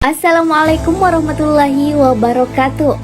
Assalamualaikum warahmatullahi wabarakatuh.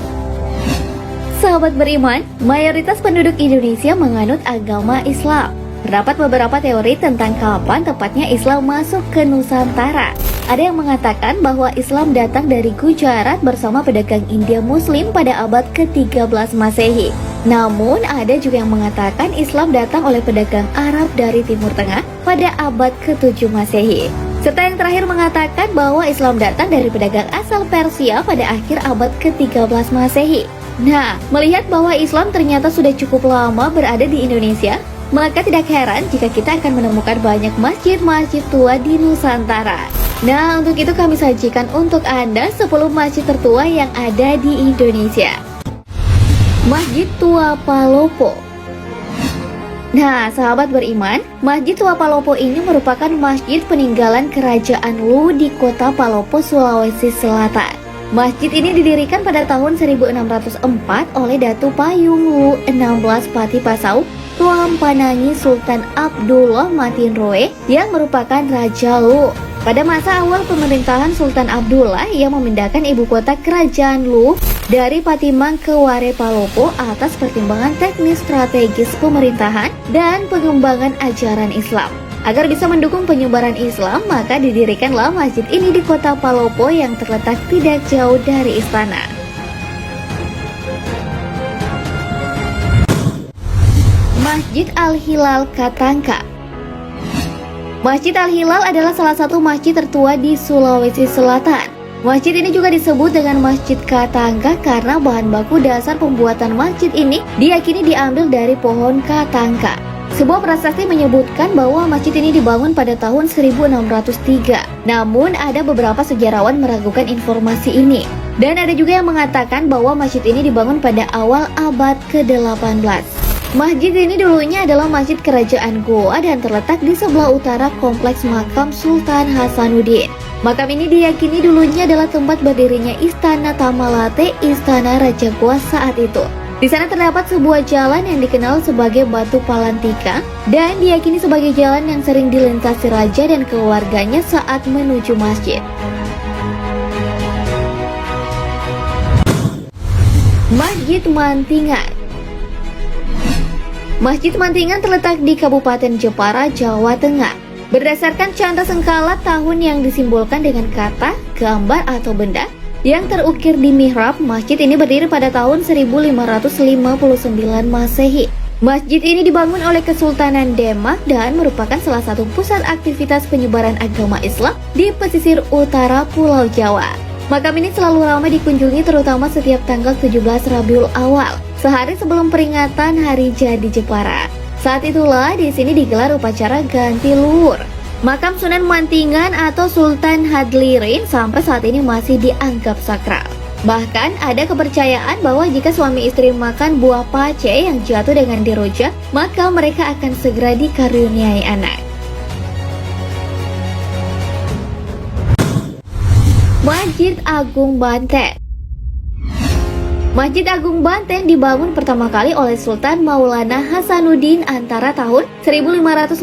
Sahabat beriman, mayoritas penduduk Indonesia menganut agama Islam. Terdapat beberapa teori tentang kapan tepatnya Islam masuk ke Nusantara. Ada yang mengatakan bahwa Islam datang dari Gujarat bersama pedagang India Muslim pada abad ke-13 Masehi. Namun ada juga yang mengatakan Islam datang oleh pedagang Arab dari Timur Tengah pada abad ke-7 Masehi. Serta yang terakhir mengatakan bahwa Islam datang dari pedagang asal Persia pada akhir abad ke-13 Masehi. Nah, melihat bahwa Islam ternyata sudah cukup lama berada di Indonesia, maka tidak heran jika kita akan menemukan banyak masjid-masjid tua di Nusantara. Nah, untuk itu kami sajikan untuk Anda 10 masjid tertua yang ada di Indonesia. Masjid Tua Palopo. Nah, sahabat beriman, Masjid Tua Palopo ini merupakan masjid peninggalan Kerajaan Lu di kota Palopo, Sulawesi Selatan. Masjid ini didirikan pada tahun 1604 oleh Datu Payung Lu 16 Pati Pasau, Tuan Panangi Sultan Abdullah Matinroe yang merupakan Raja Lu. Pada masa awal pemerintahan Sultan Abdullah, ia memindahkan ibu kota Kerajaan Lu dari Patimang ke Ware Palopo atas pertimbangan teknis strategis pemerintahan dan pengembangan ajaran Islam. Agar bisa mendukung penyebaran Islam, maka didirikanlah masjid ini di kota Palopo yang terletak tidak jauh dari istana. Masjid Al-Hilal Katangka. Masjid Al-Hilal adalah salah satu masjid tertua di Sulawesi Selatan. Masjid ini juga disebut dengan Masjid Katangka karena bahan baku dasar pembuatan masjid ini diyakini diambil dari pohon katangka. Sebuah prasasti menyebutkan bahwa masjid ini dibangun pada tahun 1603. Namun ada beberapa sejarawan meragukan informasi ini. Dan ada juga yang mengatakan bahwa masjid ini dibangun pada awal abad ke-18. Masjid ini dulunya adalah masjid kerajaan Goa dan terletak di sebelah utara kompleks makam Sultan Hasanuddin. Makam ini diyakini dulunya adalah tempat berdirinya Istana Tamalate, Istana Raja Goa saat itu. Di sana terdapat sebuah jalan yang dikenal sebagai Batu Palantika dan diyakini sebagai jalan yang sering dilintasi raja dan keluarganya saat menuju masjid. Masjid Mantingan. Masjid Mantingan terletak di Kabupaten Jepara, Jawa Tengah. Berdasarkan candra sengkala tahun yang disimbolkan dengan kata, gambar atau benda yang terukir di mihrab, masjid ini berdiri pada tahun 1559 Masehi. Masjid ini dibangun oleh Kesultanan Demak dan merupakan salah satu pusat aktivitas penyebaran agama Islam di pesisir utara Pulau Jawa. Makam ini selalu ramai dikunjungi terutama setiap tanggal 17 Rabiul Awal, sehari sebelum peringatan Hari Jadi Jepara. Saat itulah di sini digelar upacara ganti luhur. Makam Sunan Mantingan atau Sultan Hadlirin sampai saat ini masih dianggap sakral. Bahkan ada kepercayaan bahwa jika suami istri makan buah pace yang jatuh dengan dirujak, maka mereka akan segera dikaruniai anak. Masjid Agung Banten. Masjid Agung Banten dibangun pertama kali oleh Sultan Maulana Hasanuddin antara tahun 1552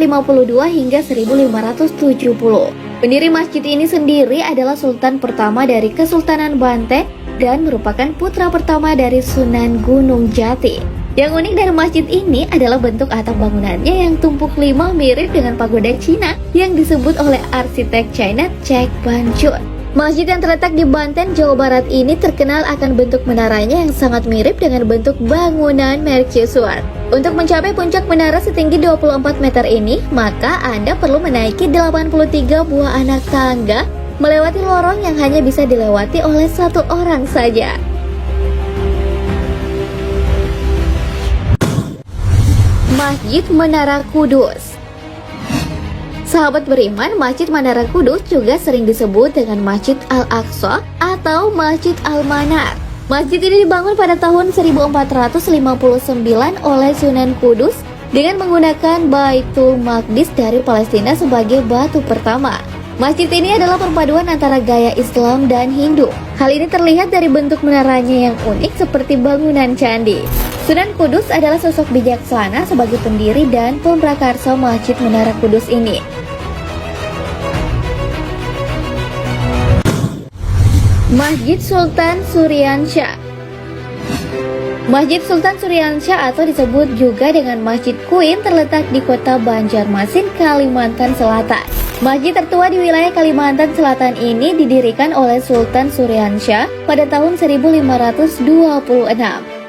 hingga 1570. Pendiri masjid ini sendiri adalah Sultan pertama dari Kesultanan Banten dan merupakan putra pertama dari Sunan Gunung Jati. Yang unik dari masjid ini adalah bentuk atap bangunannya yang tumpuk lima mirip dengan pagoda Cina yang disebut oleh arsitek China Cek Ban Chun. Masjid yang terletak di Banten, Jawa Barat ini terkenal akan bentuk menaranya yang sangat mirip dengan bentuk bangunan mercusuar. Untuk mencapai puncak menara setinggi 24 meter ini, maka Anda perlu menaiki 83 buah anak tangga melewati lorong yang hanya bisa dilewati oleh satu orang saja. Masjid Menara Kudus. Sahabat beriman, Masjid Menara Kudus juga sering disebut dengan Masjid Al-Aqsa atau Masjid Al-Manar. Masjid ini dibangun pada tahun 1459 oleh Sunan Kudus dengan menggunakan Baitul Maqdis dari Palestina sebagai batu pertama. Masjid ini adalah perpaduan antara gaya Islam dan Hindu. Hal ini terlihat dari bentuk menaranya yang unik seperti bangunan candi. Sunan Kudus adalah sosok bijaksana sebagai pendiri dan pemprakarsa Masjid Menara Kudus ini. Masjid Sultan Suryansyah. Masjid Sultan Suryansyah atau disebut juga dengan Masjid Queen terletak di kota Banjarmasin, Kalimantan Selatan. Masjid tertua di wilayah Kalimantan Selatan ini didirikan oleh Sultan Suryansyah pada tahun 1526.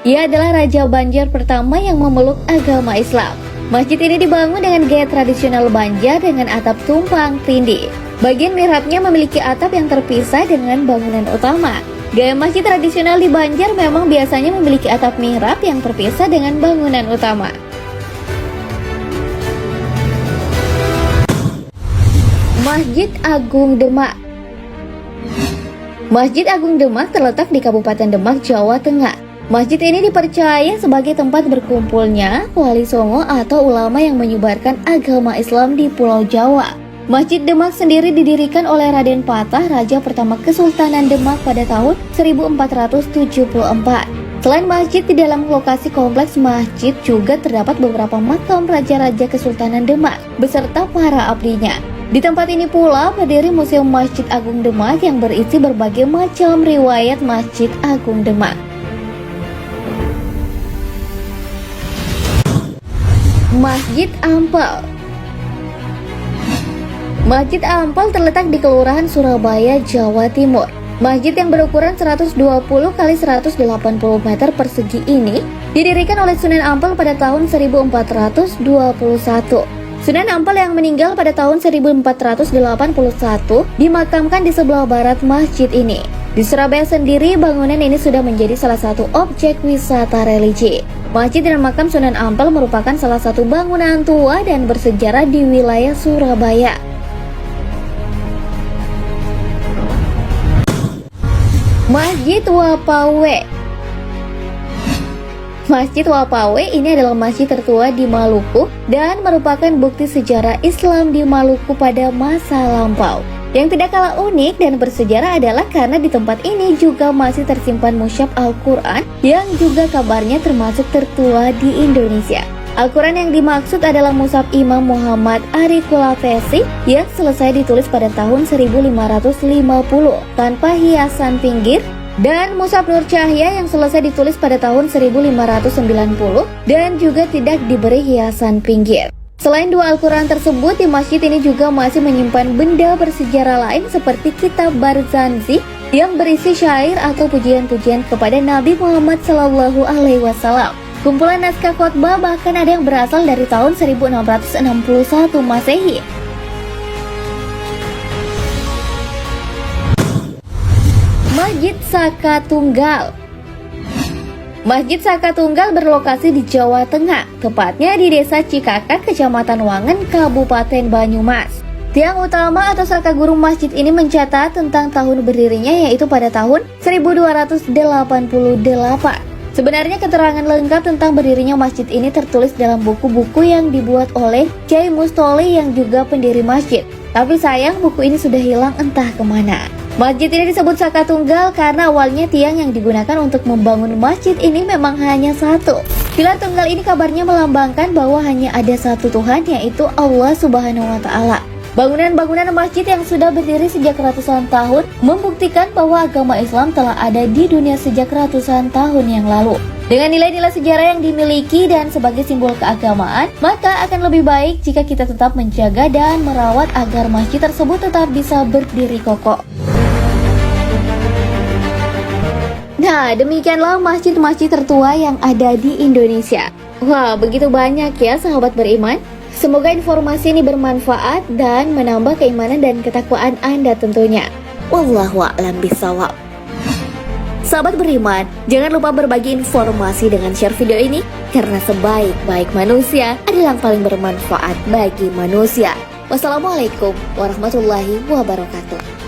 Ia adalah Raja Banjar pertama yang memeluk agama Islam. Masjid ini dibangun dengan gaya tradisional Banjar dengan atap tumpang tindih. Bagian mihrabnya memiliki atap yang terpisah dengan bangunan utama. Gaya masjid tradisional di Banjar memang biasanya memiliki atap mihrab yang terpisah dengan bangunan utama. Masjid Agung Demak. Masjid Agung Demak terletak di Kabupaten Demak, Jawa Tengah. Masjid ini dipercaya sebagai tempat berkumpulnya wali songo atau ulama yang menyebarkan agama Islam di Pulau Jawa. Masjid Demak sendiri didirikan oleh Raden Patah, Raja pertama Kesultanan Demak pada tahun 1474. Selain masjid, di dalam lokasi kompleks masjid juga terdapat beberapa makam raja-raja Kesultanan Demak beserta para abdinya. Di tempat ini pula berdiri Museum Masjid Agung Demak yang berisi berbagai macam riwayat Masjid Agung Demak. Masjid Ampel. Masjid Ampel terletak di Kelurahan Surabaya, Jawa Timur. Masjid yang berukuran 120 x 180 meter persegi ini didirikan oleh Sunan Ampel pada tahun 1421. Sunan Ampel yang meninggal pada tahun 1481 dimakamkan di sebelah barat masjid ini. Di Surabaya sendiri, bangunan ini sudah menjadi salah satu objek wisata religi. Masjid dan makam Sunan Ampel merupakan salah satu bangunan tua dan bersejarah di wilayah Surabaya. Masjid Wapawe. Masjid Wapawe ini adalah masjid tertua di Maluku dan merupakan bukti sejarah Islam di Maluku pada masa lampau. Yang tidak kalah unik dan bersejarah adalah karena di tempat ini juga masih tersimpan mushaf Al-Quran yang juga kabarnya termasuk tertua di Indonesia. Al-Quran yang dimaksud adalah mushaf Imam Muhammad Arikulafesi yang selesai ditulis pada tahun 1550 tanpa hiasan pinggir, dan mushaf Nur Cahya yang selesai ditulis pada tahun 1590 dan juga tidak diberi hiasan pinggir. Selain dua Al-Quran tersebut, di masjid ini juga masih menyimpan benda bersejarah lain seperti kitab Barzanji yang berisi syair atau pujian-pujian kepada Nabi Muhammad SAW. Kumpulan naskah khotbah bahkan ada yang berasal dari tahun 1661 Masehi. Masjid Saka Tunggal. Masjid Saka Tunggal berlokasi di Jawa Tengah, tepatnya di Desa Cikakak, Kecamatan Wangen, Kabupaten Banyumas. Tiang utama atau saka guru masjid ini mencatat tentang tahun berdirinya, yaitu pada tahun 1288. Sebenarnya keterangan lengkap tentang berdirinya masjid ini tertulis dalam buku-buku yang dibuat oleh Kyai Mustoli yang juga pendiri masjid. Tapi sayang buku ini sudah hilang entah kemana. Masjid ini disebut Saka Tunggal karena awalnya tiang yang digunakan untuk membangun masjid ini memang hanya satu. Pilar tunggal ini kabarnya melambangkan bahwa hanya ada satu Tuhan, yaitu Allah Subhanahu wa Ta'ala. Bangunan-bangunan masjid yang sudah berdiri sejak ratusan tahun membuktikan bahwa agama Islam telah ada di dunia sejak ratusan tahun yang lalu. Dengan nilai-nilai sejarah yang dimiliki dan sebagai simbol keagamaan, maka akan lebih baik jika kita tetap menjaga dan merawat agar masjid tersebut tetap bisa berdiri kokoh. Nah, demikianlah masjid-masjid tertua yang ada di Indonesia. Wah, begitu banyak ya sahabat beriman. Semoga informasi ini bermanfaat dan menambah keimanan dan ketakwaan Anda tentunya. Wallahu a'lam bishawab. Sahabat beriman, jangan lupa berbagi informasi dengan share video ini, karena sebaik-baik manusia adalah yang paling bermanfaat bagi manusia. Wassalamualaikum warahmatullahi wabarakatuh.